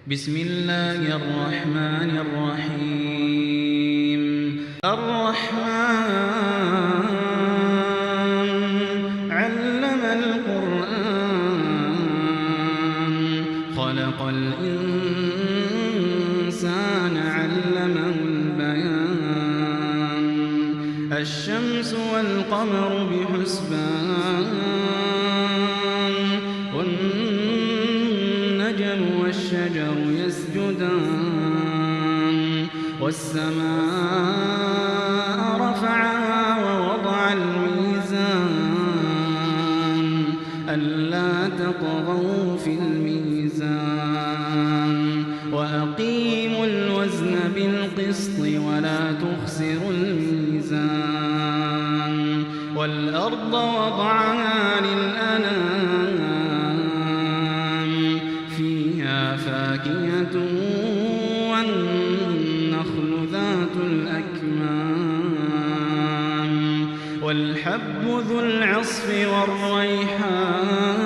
بسم الله الرحمن الرحيم. الرحمن علم القرآن خلق الإنسان علمه البيان الشمس والقمر بحسبان والنجم والشجر يسجدان والسماء رفعها ووضع الميزان ألا تطغوا في الميزان وأقيموا الوزن بالقسط ولا تخسروا الميزان والأرض وضعها للأنام فيها فاكهة والنخل ذات الأكمام والحب ذو العصف والريحان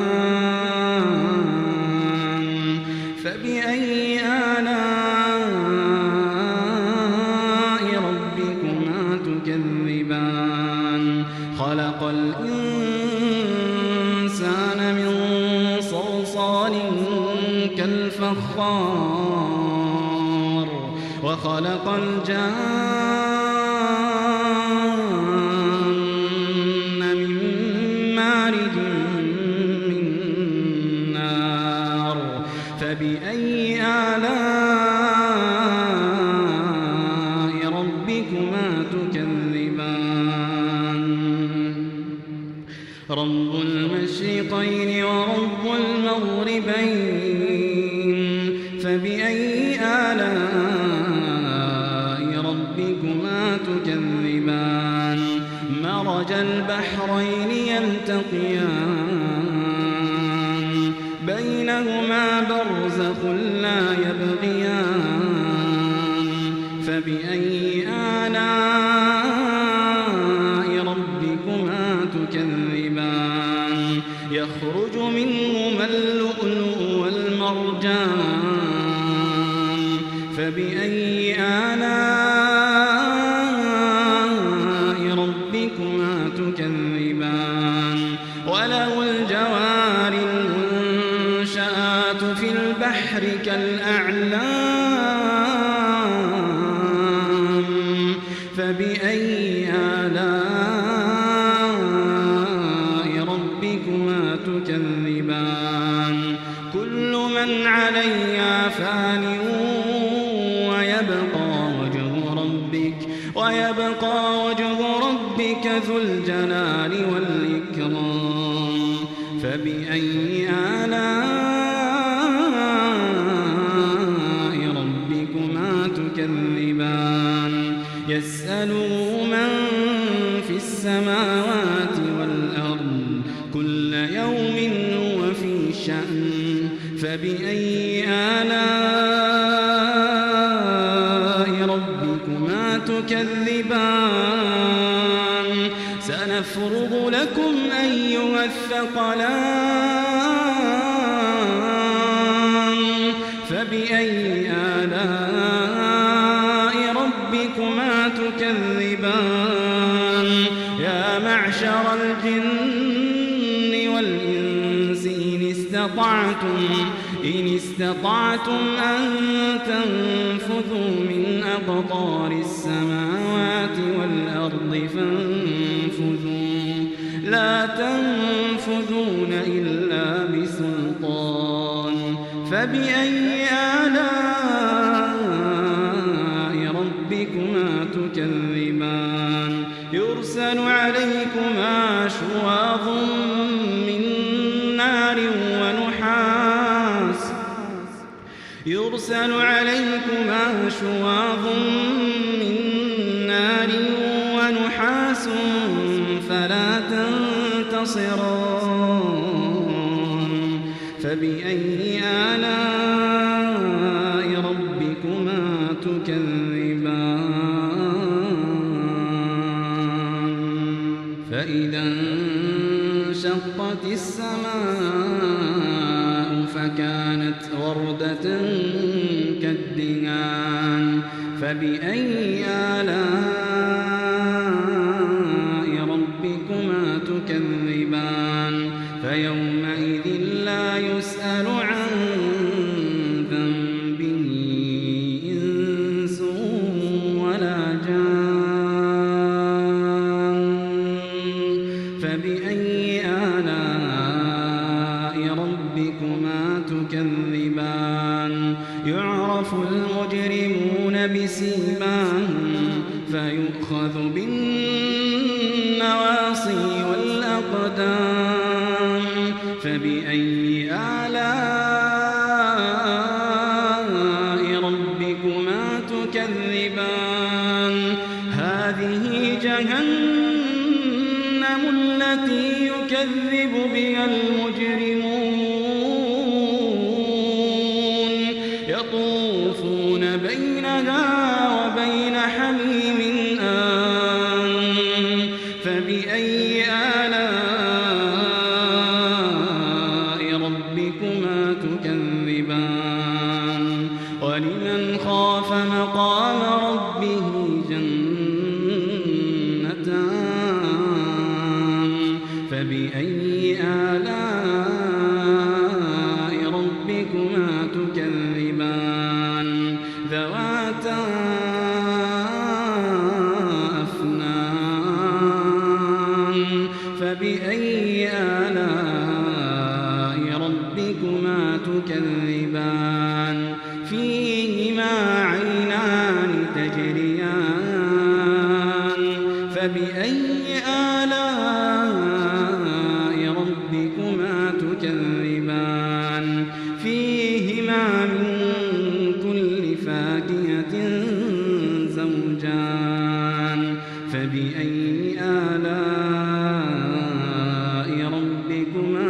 فبأي آلاء ربكما تكذبان خلق الإنسان من صلصال كالفخار وخلق الجان من مارج من نار فبأي آلاء ربكما تكذبان رب المشرقين ورب المغربين فبأي آلاء ربكما تكذبان مرج البحرين يلتقيان بينهما برزخ لا يبغيان فبأي آلاء ربكما تكذبان يخرج منهما اللؤلؤ والمرجان فبأي آلاء ربكما تكذبان وله الجوار المنشآت في البحر كالأعلام فبأي آلاء ربكما تكذبان كل من عليها فان ويبقى وجه ربك ذو الجلال والإكرام فبأي آلاء ربكما تكذبان يسأله من في السماوات والأرض كل يوم هو في شأن فبأي آلاء ربكما تكذبان سنفرغ لكم أيها الثقلان فبأي آلاء ربكما تكذبان يا معشر الجن والإنس إن استطعتم أن تنفذوا من أقطار السماوات والأرض فانفذوا لا تنفذون إلا بسلطان فبأي آلاء ربكما تكذبان يرسل عليكما شواظ من نار ونحاس فلا تنتصران فبأي آلاء ربكما تكذبان فإذا انشقت السماء فكانت وردة الدهان فبأي آلاء ربكما تكذبان فيومئذ لا يسأل عن ذنبه إنس ولا جان فبأي آلاء ربكما تكذبان يعرف المجرمون بسيماهم فيؤخذ بالنواصي والأقدام فبأي آلاء ربكما تكذبان هذه جهنم التي يكذب بها المجرمون يطوفون بينها وبين حميم آن فبأي آلاء ربكما تكذبان ولمن خاف مقام ربه جنتان فبأي آلاء ربكما تكذبان ذواتا أفنان فبأي آلاء ربكما تكذبان فيهما عينان تجريان فبأي آلاء ربكما تكذبان فيهما من كل فاكهة زوجان فبأي آلاء ربكما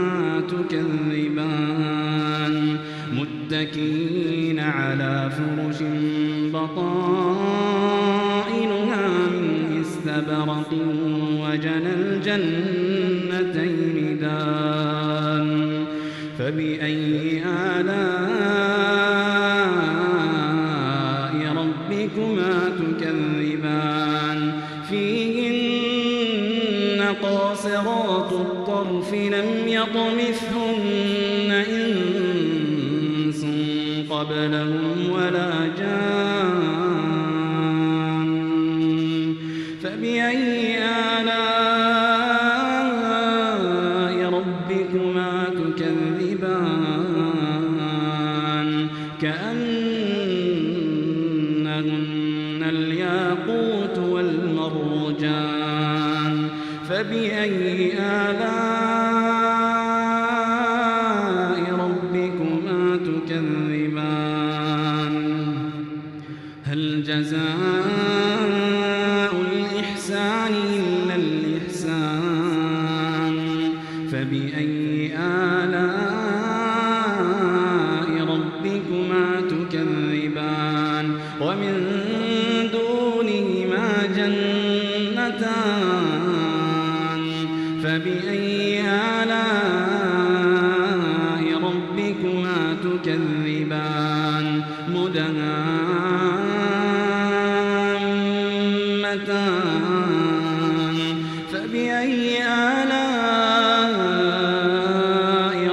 تكذبان متكئين على فرش بطائنها من استبرق وجنى الجنتين دان فبأي آلاء ربكما تكذبان فيهن قاصرات الطرف لم يطمثهن إنس قبلهم ولا جان فبأي آلاء ربكما تكذبان كأنهن الياقوت والمرجان فبأي آلاء ربكما تكذبان هل جزاء الإحسان إلا الإحسان فبأي آلاء ربكما تكذبان ومن دونهما جنتان فبأي آلاء ربكما تكذبان مدهامتان فبأي آلاء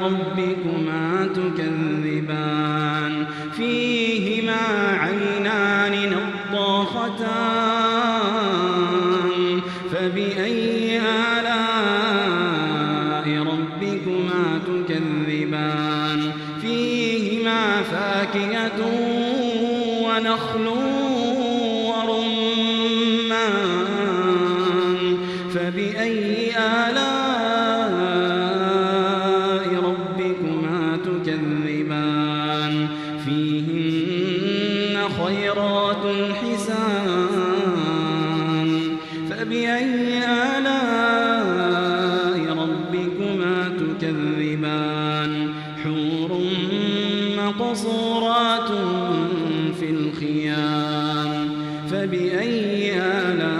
ربكما تكذبان فيهما عينان نضاختان فبأي آلاء ربكما تكذبان فيهما فاكهة ونخل ورمان فبأي آلاء ربكما تكذبان فيهن خيرات حسان فبأي آلاء ربكما تكذبان حور مقصورات في الخيام فبأي آلاء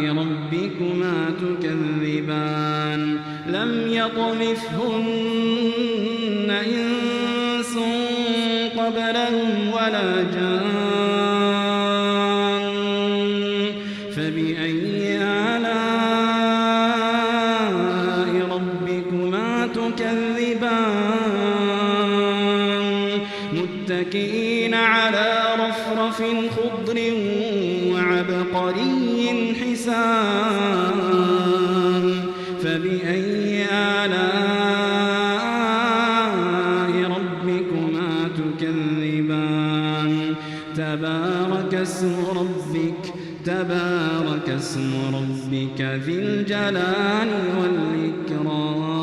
ربكما تكذبان لم يطمثهن إنس قبلهم ولا جان فبأي آلاء ربكما تكذبان متكئين على رفرف خضر وعبقري حسان فبأي آلاء ربكما تكذبان تبارك اسم ربك ذي الجلال والإكرام